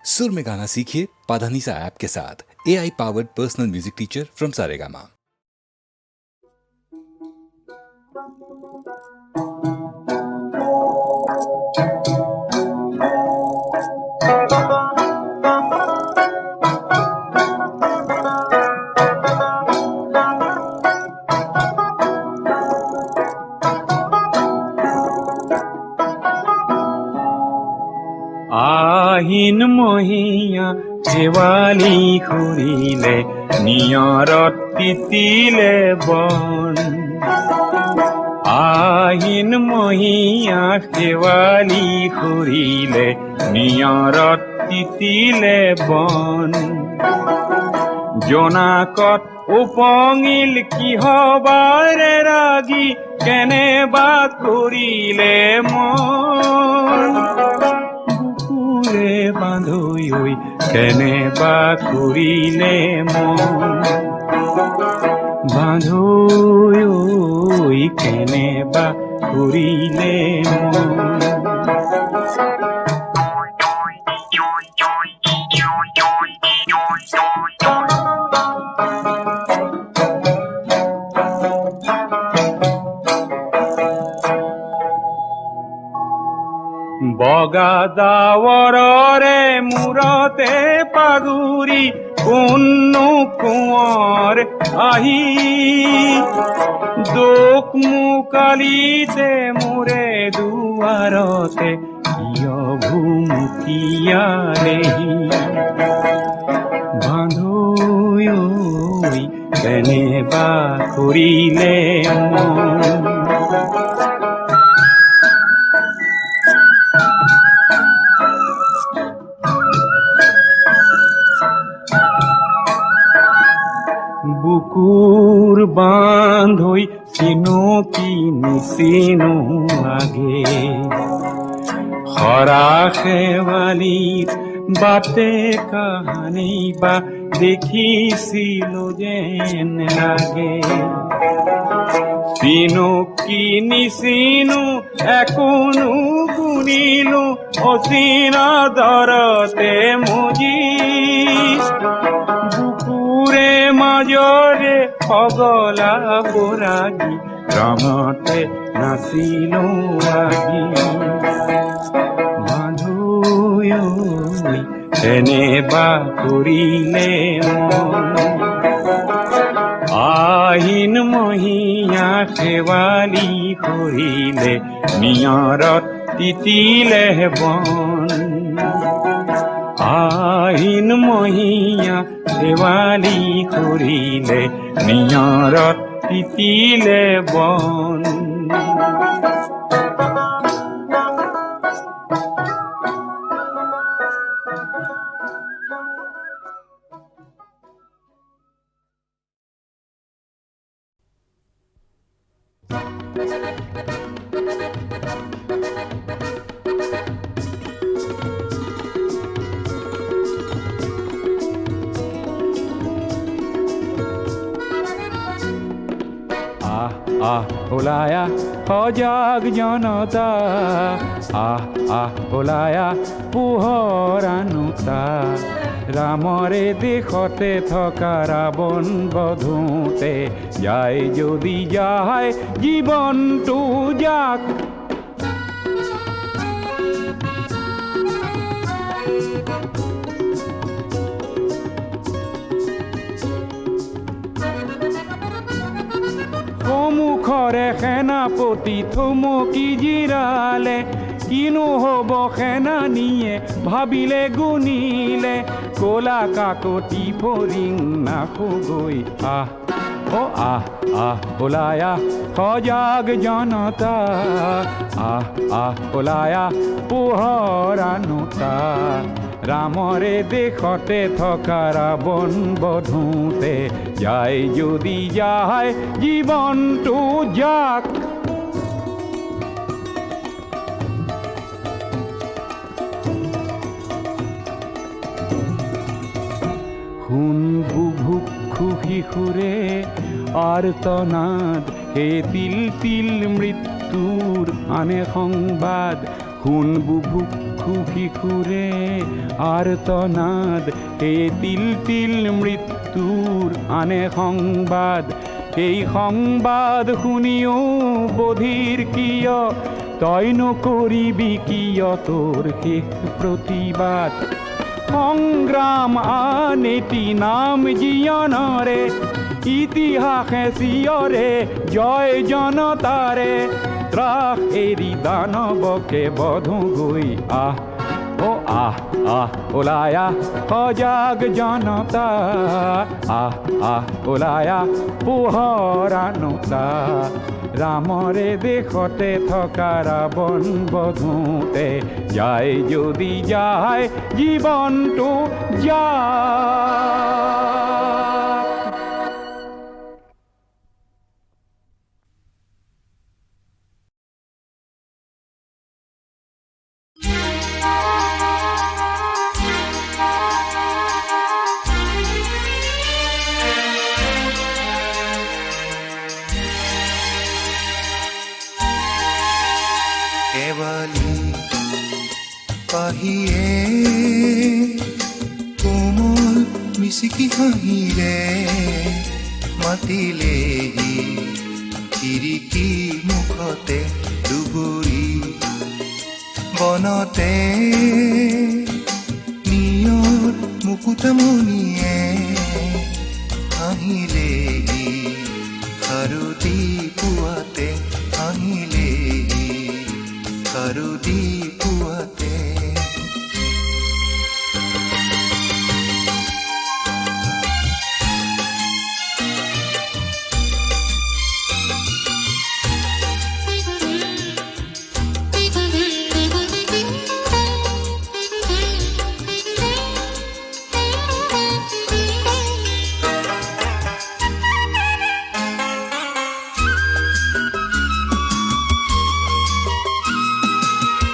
सुर में गाना सीखिए पाधानीसा ऐप के साथ। AI powered personal music teacher from Saregama. আহিন মহীয়া শেৱালি খুৰিলে নিয়ৰত তিতিলে বন। আহিন মহীয়া শেৱালি খুৰিলে নিয়ৰত তিতিলে বন। জোনাকত উপঙিল কিহবাৰে ৰাগি কেনেবা কৰিলে মন। বান্ধৈ কেনেবা কৰিলে মন। বান্ধৈ কেনেবা কৰিলে মন। বগা ডাৱৰৰে মূৰতে পাগুৰি কোননো কোঁৱৰ আহি দুখ মুকালিতে মোৰে দুৱাৰতে কিয় ভুমুকিয়ালেহি। বান্ধৈ কেনেবা কৰিলে মন। বুকুৰ বান্ধৈ চিনো কি নিচিনো আগে। হৰা শেৱালিৰ বাটে কাহানি বা দেখিছিলো যেন লাগে। চিনো কি নিচিনো একোনো গুণিলো অচিনা দৰতে মুজি। বুকুৰে মাজৰে পগলা বৰাগী ৰঙতে নাচিলো আজি। বান্ধৈ কেনেবা কৰিলে মন। আহিন মহীয়া শেৱালি খুৰিলে নিয়ৰত তিতিলে বন। আহিন মহীয়া শেৱালি খুৰিলে নিয়ৰত তিতিলে বন। ওলায়া সজাগ জনতা, ওলায়া পোহৰ আনোতা। ৰামৰে দেশতে থকা ৰাৱণ বধোতে যায় যদি যায় জীৱনটো যাক। সন্মুখৰে সেনাপতি থমকি জিৰালে। কিনো হ'ব সেনানীয়ে ভাবিলে গুণিলে। কলা কাকতি ফৰিং নাখোগৈ ওলায়া সজাগ জনতা, ওলায়া পোহৰ আনোতা। ৰামৰে দেশতে থকা ৰাৱণ বধোতে যায় যদি যায় জীৱনটো যাক। শুন বুভুক্ষু শিশুৰে আৰ্তনাদ, হে তিল তিল মৃত্যুৰ আনে সংবাদ। শুন বুভুক্ষ বুভুক্ষু শিশুৰে আৰ্তনাদ, হে তিল তিল মৃত্যুৰ আনে সংবাদ। এই সংবাদ শুনিও বধিৰ কিয়, তই নকৰিবি কিয় তোৰ শেষ প্ৰতিবাদ। সংগ্ৰাম আন এটি নাম জীৱনৰে, ইতিহাসে চিঞৰে জয় জনতাৰে। ত্ৰাস এৰি দানৱকে বধোগৈ আহ, ও আহ আহ ওলাই আহ সজাগ জনতা। আহ আহ ওলাই আহ পোহৰানুতা। ৰামৰে দেশতে থকা ৰাৱণ বধোতে, যায় যদি যায় জীৱনটো যায়। কেৱালি পাহিয়ে কোমল মিচিকি হাঁহিৰে মাতিলেহি, খিৰিকী মুখতে দুবৰি বনতে নিয়ৰ মুকুতমণিয়ে আহিলেহি, শাৰদী পুৱাতে আহিলেহি, শাৰদী পুৱাতে।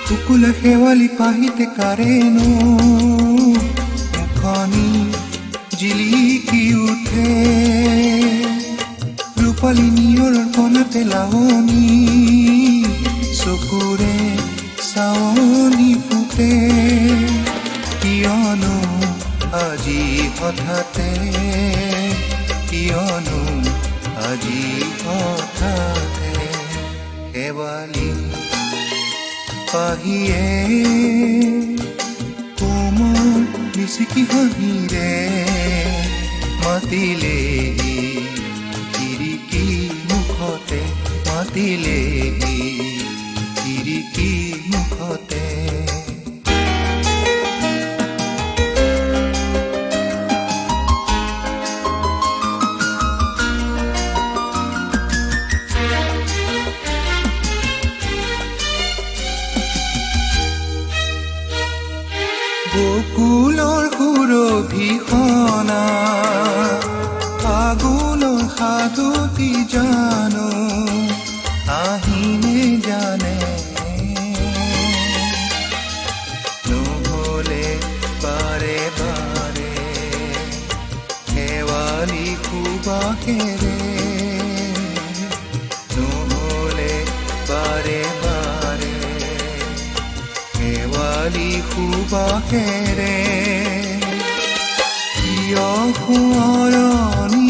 কুকুল শেৱালি পাহিতে কাৰেনো মুখনি জিলিকি উঠে, ৰূপালী নিয়ৰৰ কণাতে লাৱনী চকুৰে চাৱনী ফুটে। কিয়নো আজি হঠাতে, কিয়নো আজি হঠাতে শেৱালি পাহিয়ে কোমল মিচিকি হাঁহিৰে মাতিলেহি, খিৰিকী মুখতে মাতিলেহি, খিৰিকী মুখতে। বকুলৰ সুৰভিসনা ফাগুনৰ সাধুতি জানো, আহিনে জানে নহলে বাৰে বাৰে শেৱালি সুবাসেৰে, নহলে বাৰে বাৰে শেৱালি সুবাসেৰে। কিয় সোঁৱৰণীয়ানে,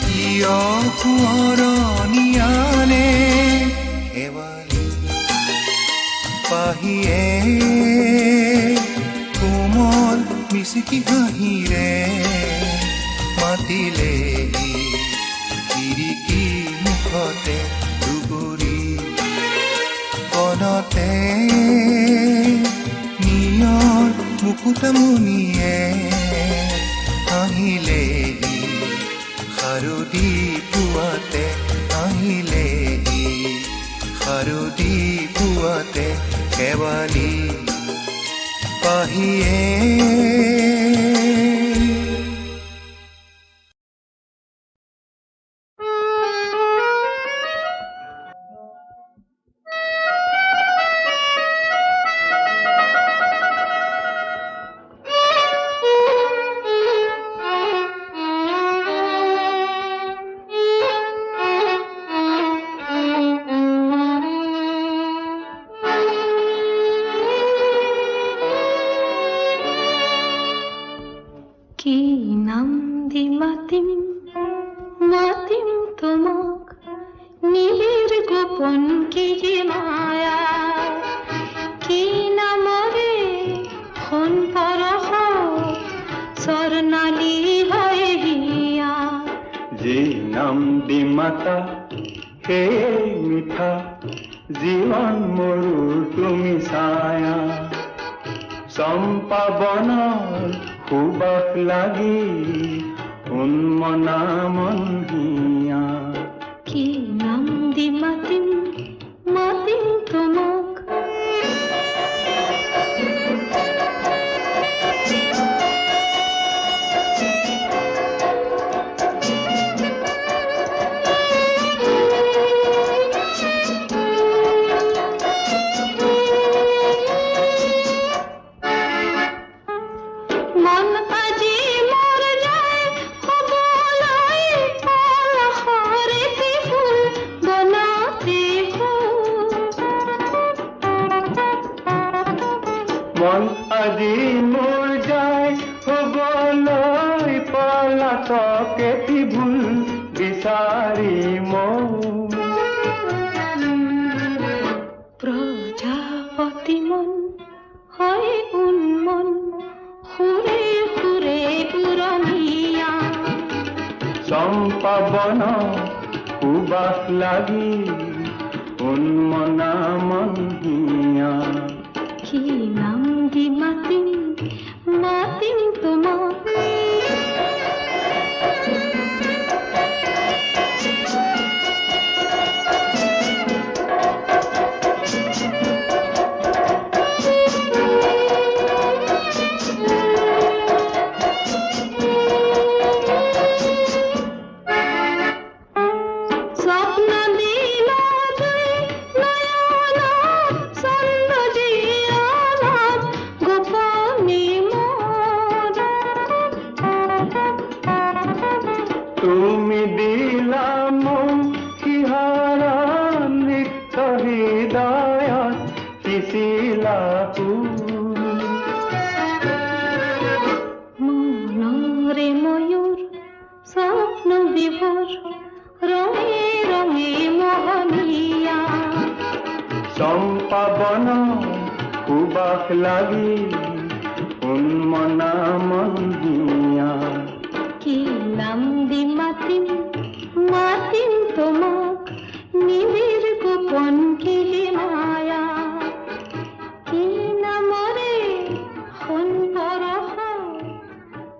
কিয় সোঁৱৰণীয়ানে শেৱালি পাহিয়ে কোমল মিচিকি হাঁহিৰে মাতিলেহি, খিৰিকী মুখতে দুবৰি বনতে নিয়ৰ মুকুতমণিয়ে আহিলেহি, শাৰদী পুৱাতে আহিলেহি, শাৰদী পুৱাতে শেৱালি পাহিয়ে। নাম দি মাতা সেই মিঠা জীৱন মোৰো তুমি ছায়া চম্পা বনৰ সুবাস লাগি উন্মনা মন হিয়া কি নাম দি মাতিম মাতিম তোমাক মন আজি মোৰ যায় হবলৈ পলাতকেটি ভুল বিচাৰি মৌ প্ৰজাপতি মন হয় উন্মন সুৰে সুৰে পুৰণীয়া চম্পা বন সুবাস লাগি উন্মনা মন হিয়া কি নাম দি মাতিম মাতিম তোমাক তুমি দিলা মোক সিহাৰা নিত্য হৃদয়ত সিঁচিলা মনৰে ময়ূৰ স্বপ্ন বিভোৰ ৰঙে ৰঙে মোহনীয়া চম্পা বন সুবাস লাগি উন্মনা মন হিয়া কি নাম দি মাতিম মাতিম তোমাক নিবিৰ গোপন কিলি মায়া কি নামৰে সুন্দৰ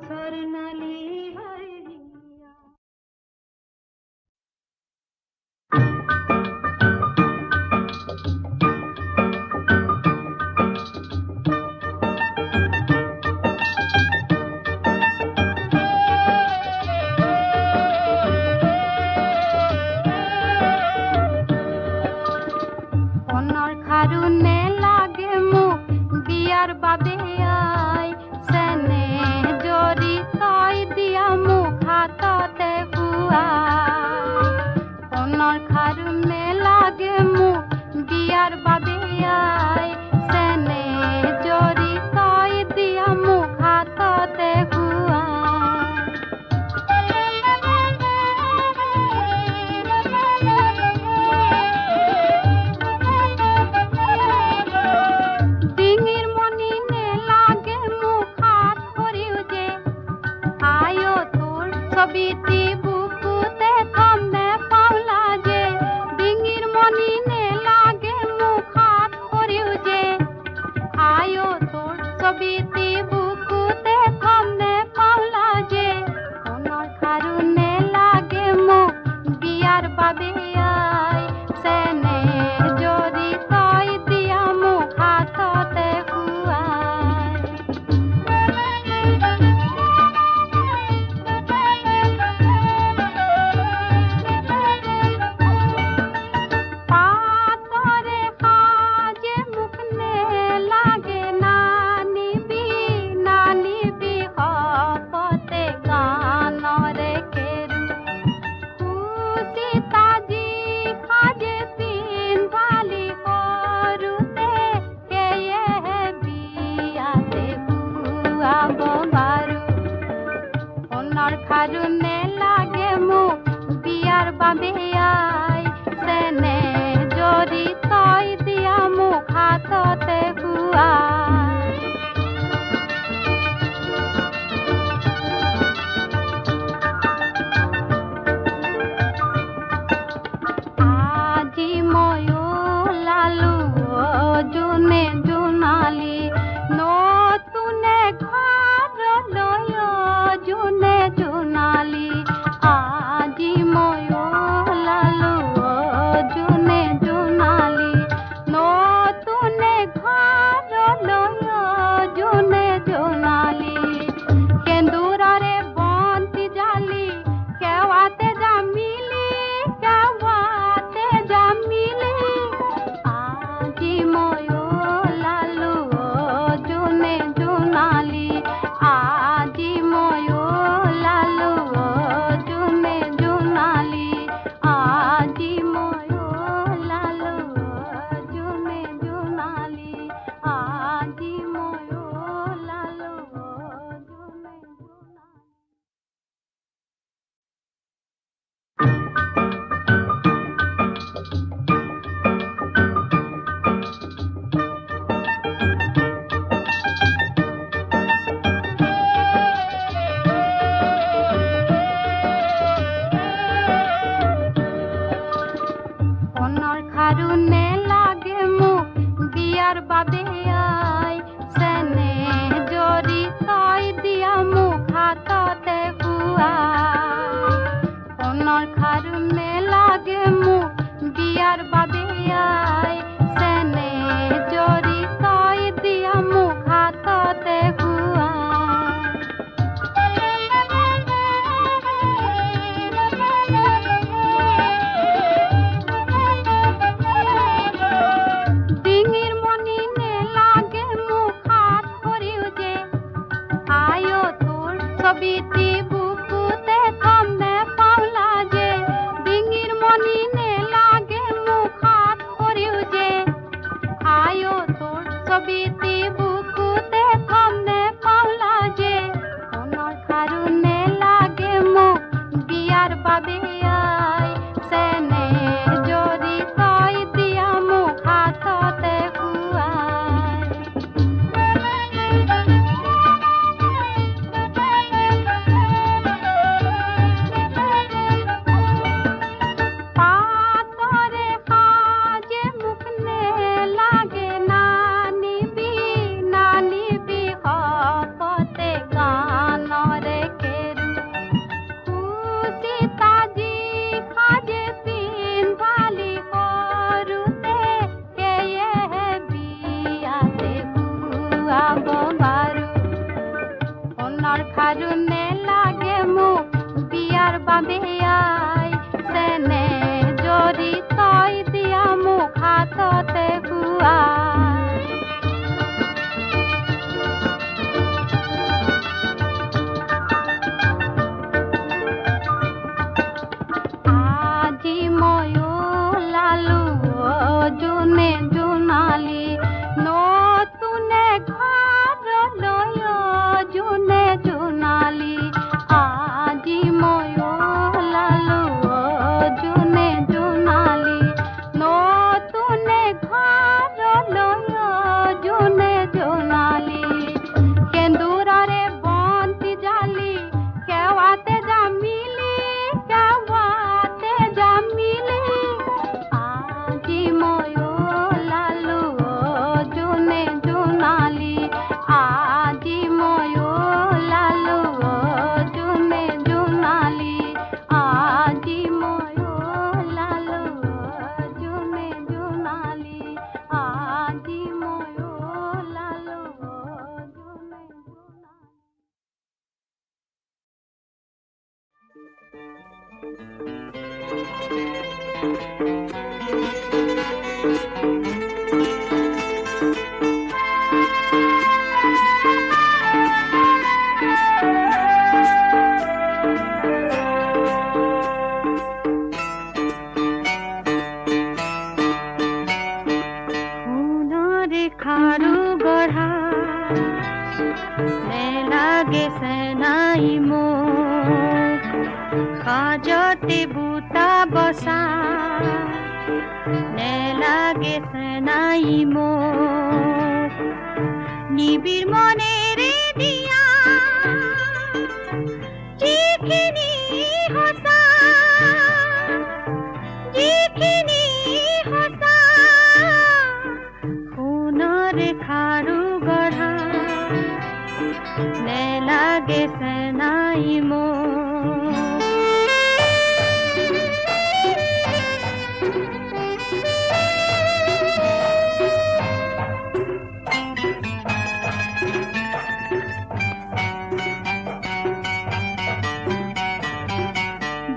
স্বৰ্ণালী হাৰিয়া মনৰ খাৰুনে লাগে মোক বিয়াৰ বাবে আই চেনে জৰি তই দিয়া মোক হাততে খুৱাই মনৰ খাৰুনে লাগে মোক বিয়াৰ বাবে আই চেনে জৰি তই দিয়া মোক হাততে ডিঙিৰ মণি নে লাগে মোক হাত ভৰিও যে আয়ো তোৰ ছবিটি বুকুতে থম নে পাওলা যে ডিঙিৰ মণি নে লাগে মোক হাত ভৰিও যে আয়ো তোৰ ছবিটি বুকুতে থম নে পাওলা যে মনৰ খাৰুনে লাগে মোক বিয়াৰ বাবে আই চেনে জৰি তই দিয়া মোক হাততে পাতৰে সাজে মোক নে লাগে নানিবি নানিবি শপতে গানৰে কেৰু সূচিতাজি সাজে পিন্ধালি সৰুতে সেয়েহে বিয়াতে খুৱাব পাৰো মনৰ খাৰুনে লাগে মোক বিয়াৰ বাবে আই চেনে জৰি তই দিয়া মোক হাততে খুৱাই বাৰু সোণৰ খাৰুনে লাগে মোক বিয়াৰ বাবে আই চেনে জৰি তই দিয়া মোক হাততে খুৱাই আজি মই ওলালো জোনে জোনালী নতুনে ঘৰলৈ জোনে জোনালী আজি মই ওলালো জোনে জোনালী নতুনে ঘৰলৈ জোনে জোনালী সেন্দুৰৰে বন্তি জালি কেৱাতে জামিলি কেৱাতে জামিলি আজি মই ওলালো জোনে জোনালী আজি মই ওলালো জোনে জোনালী আজি মই ওলালো জোনে জোনালী আজি মই ওলালো জোনে জোনালী সোণৰে খাৰু গঢ়া নেলাগে চেনাই মোক কাজতে বুটা বসা নেলাগে চেনাই মোক নিবিড় মনেৰে দিয়া যিখিনি সঁচা যিখিনি সঁচা সোণৰে খাৰু গঢ়া নেলাগে চেনাই মোক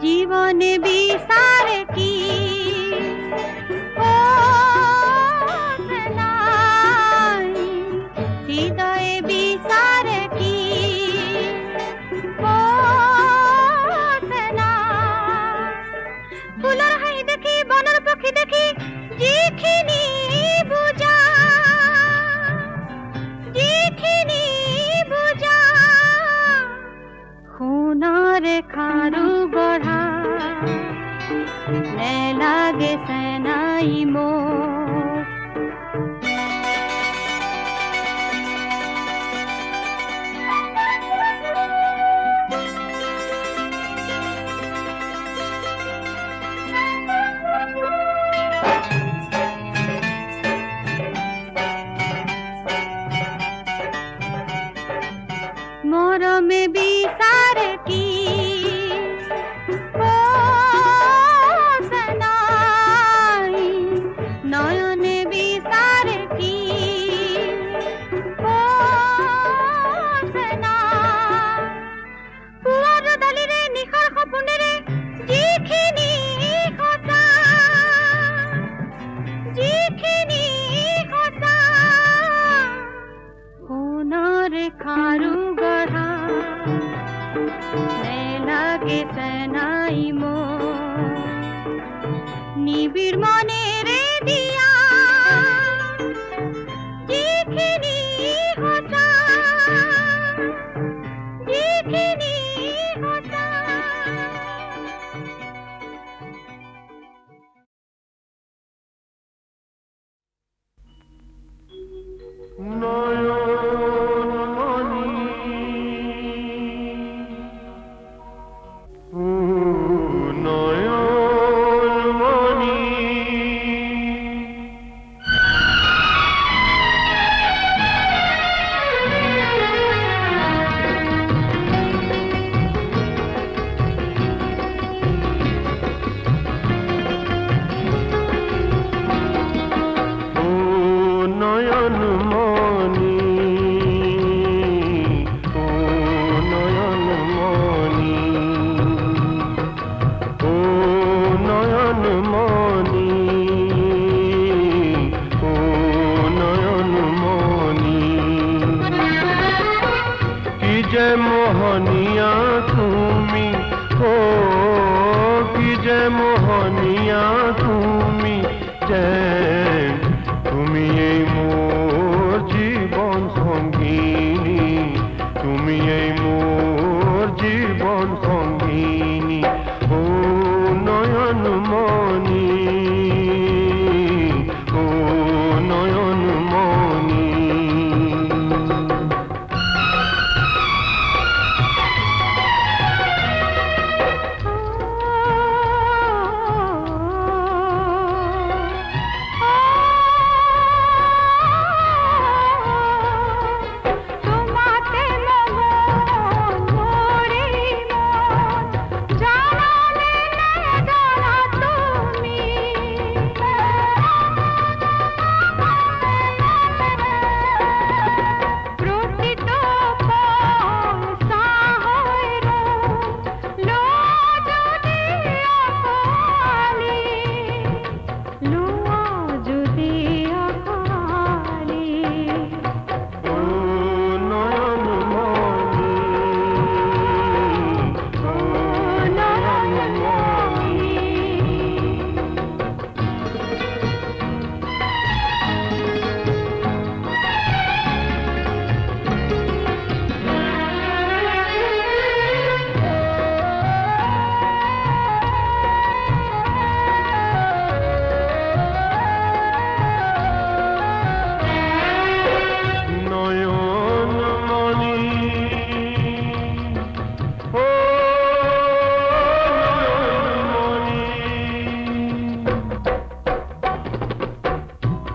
জীবনে বিচাৰে কি ও চেনাই হৃদয়ে বিচাৰে কি ও চেনাই ফুলৰ হাঁহি দেখি বনৰ পক্ষী দেখি যিখিনি বুজা যিখিনি বুজা সোণৰে খাৰু গঢ়া নেলাগে চেনাই মোক মৰমে বিচাৰে কি ও চেনাই নয়নে বিচাৰে কি ও চেনাই পুৱাৰ ডালিৰে নিশাৰ সপোনেৰে যিখিনি সঁচা যিখিনি সঁচা সোণৰে খাৰু গঢ়া নেলাগে চেনাই মোক নিবিড় মনেৰে দিয়া যিখিনি সঁচা যিখিনি সঁচা নয়নমণি যে মোহনিয়া তুমি, ও কি যে মোহনিয়া তুমি, যেন তুমি এই মোর জীবন সঙ্গিনী, তুমি এই মোর জীবন সঙ্গিনী, ও নয়ন মনি, ও নয়ন মনি। তোমাতে মন মোরে মন জানালে না জানা তুমি, প্রকৃত সাহর লো যদি অকালি, লো যদি অকালি। ও নয়ন মনি, ও নয়ন মনি। নয়ন মনি, ও নয়ন মনি।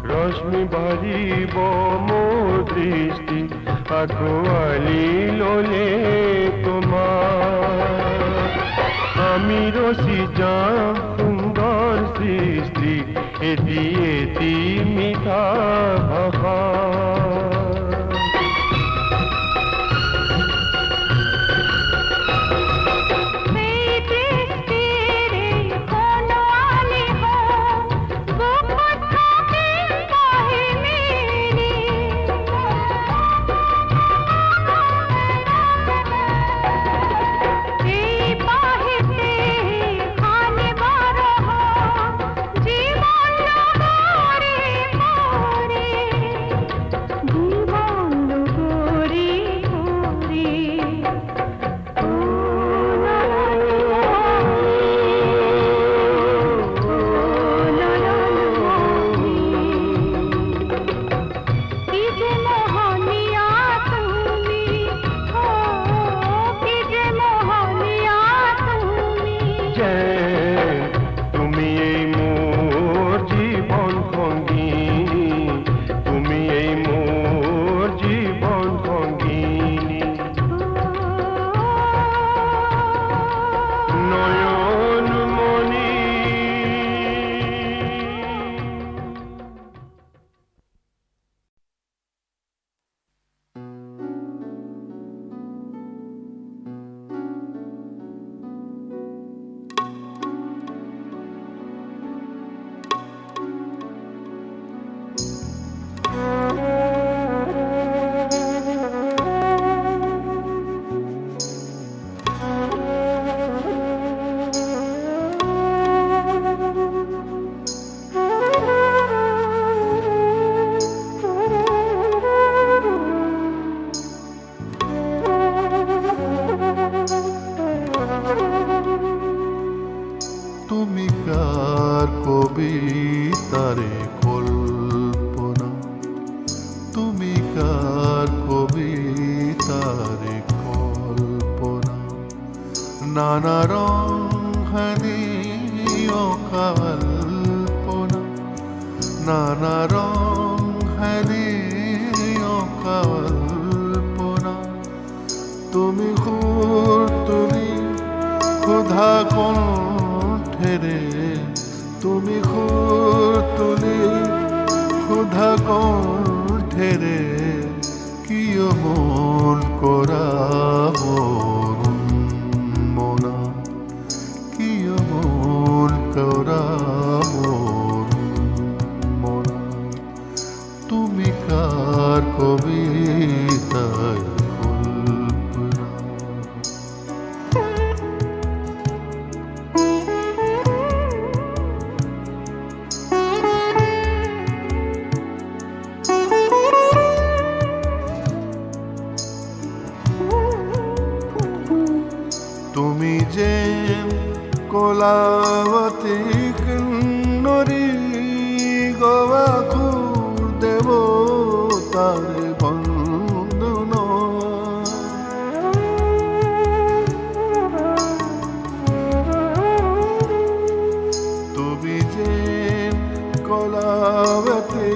রশ্মি বাড়িব মোর দৃষ্টি আকোয়ালি লোলে তোমার, আমি রসি যাম সুন্দর সৃষ্টি এটি এটি মিঠা ভাষা। সেই দৃষ্টির কোনওয়ালি হোক বুকুত থাকে কাহিনী, এই বাহিতে খানে বড় হোক জীবন নগরে মোরে, জীবন নগরে মোরে। ও কি যে মোহনিয়া তুমি, ও কি যে মোহনিয়া তুমি, যেন তুমি এই মোর জীবন সঙ্গিনী, তুমি এই মোর জীবন সঙ্গিনী, নয়ন মনি। তুমি কার কবিতারে কল্পনা, তুমি কার কবিতারে কল্পনা, নানা রং হানি কল্পনা, নানা রং হানি কল্পনা, তুমি সুর তুলি ক্ষুধা কণ্ঠেরে, তুমি সুর তুলি ক্ষুধা কণ্ঠেরে, কিয় মন কৰা মন মনা, কিয় মন কৰা মন মনা, তুমি কার কবিতায় কল্পনা। কলাবতী কিন্নরী গবাখুর দেবতার বন্দনা তুমি যে কলাবতী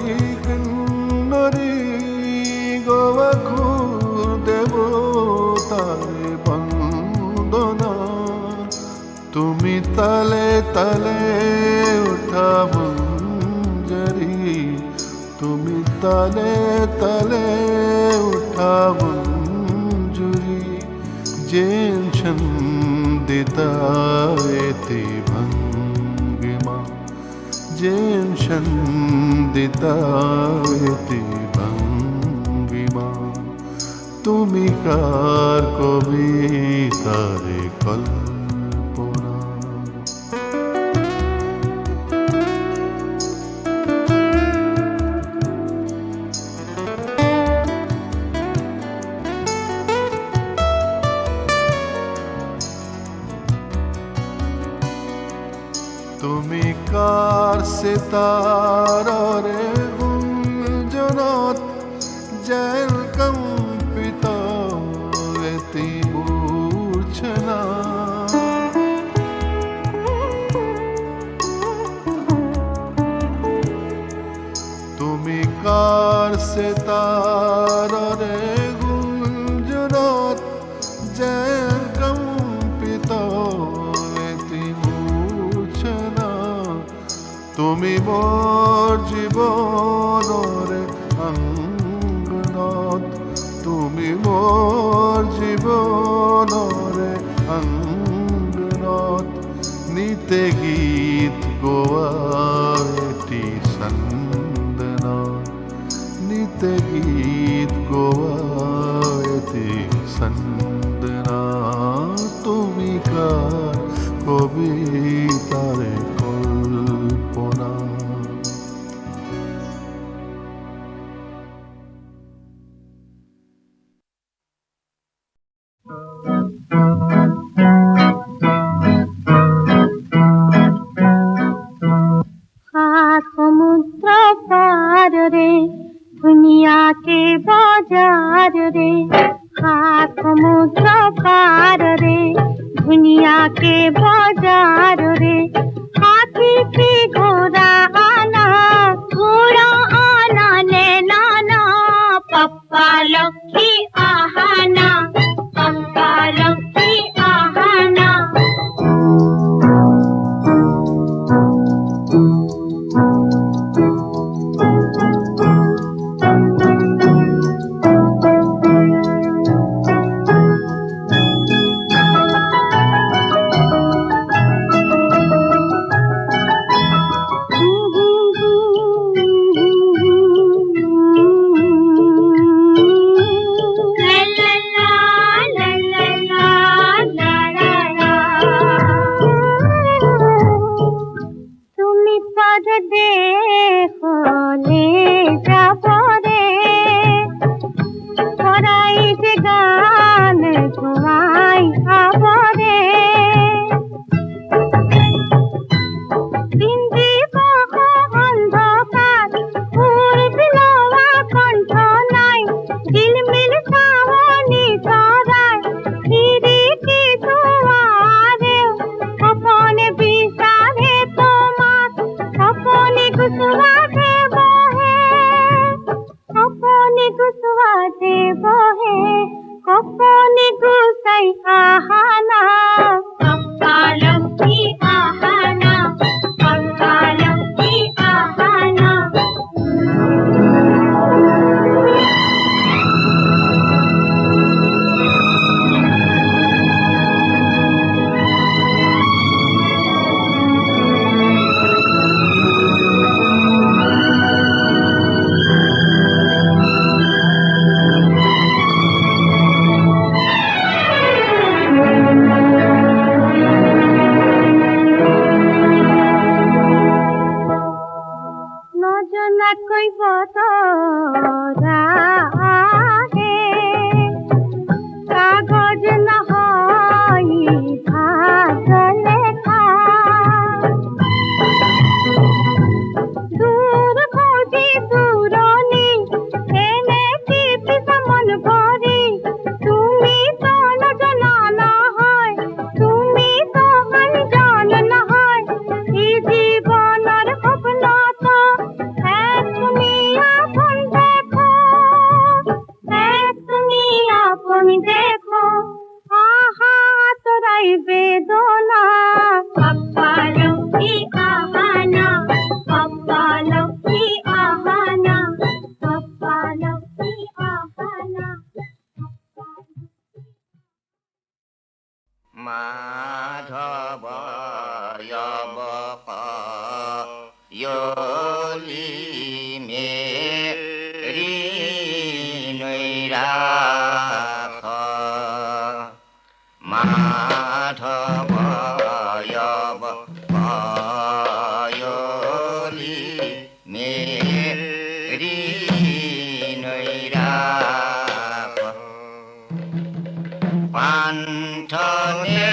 কিন্নরী গবাখুর দেবতার বন্দনা তুমি তালে তালে উঠা মঞ্জরি তুমি তালে তালে উঠা মঞ্জুরি যেন ছন্দিতায়তি ভঙ্গিমা যেন ছন্দিতায়তি ভঙ্গিমা তুমি কার কবিতারে কল্পনা তুমি কার সিতারে গুঞ্জনত যেন কম্পিত এতি মূর্ছনা তুমি কার সিতারে গুঞ্জনত যেন কম্পিত এতি মূর্ছনা তুমি মোর জীবনরে অঙ্গনত তুমি মোর জীবনরে অঙ্গনত নিতে গীত গোয়াটি সন্দনা নিতে গীত গোয়াটি সন্দনা তুমি কার কবিতারে কল্পনা समुद्र पार रे दुनिया के बाजार रे समुद्र पार रे दुनिया के बाजार रे हाथी पे घोड़ा आना ले नाना पप्पा लक्ष्मी आहाना पप्पा लक्ष्मी आहाना कपनी गुस्सा তুমি দেখো আহা তোরাই বেদনা পাপ্পা লক্ষ্মী আহানা পাপ্পা লক্ষ্মী আহানা পাপ্পা লক্ষ্মী আহানা মাধব यली मेरी नैराख माधव यली मेरी नैराख पान्थने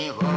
हो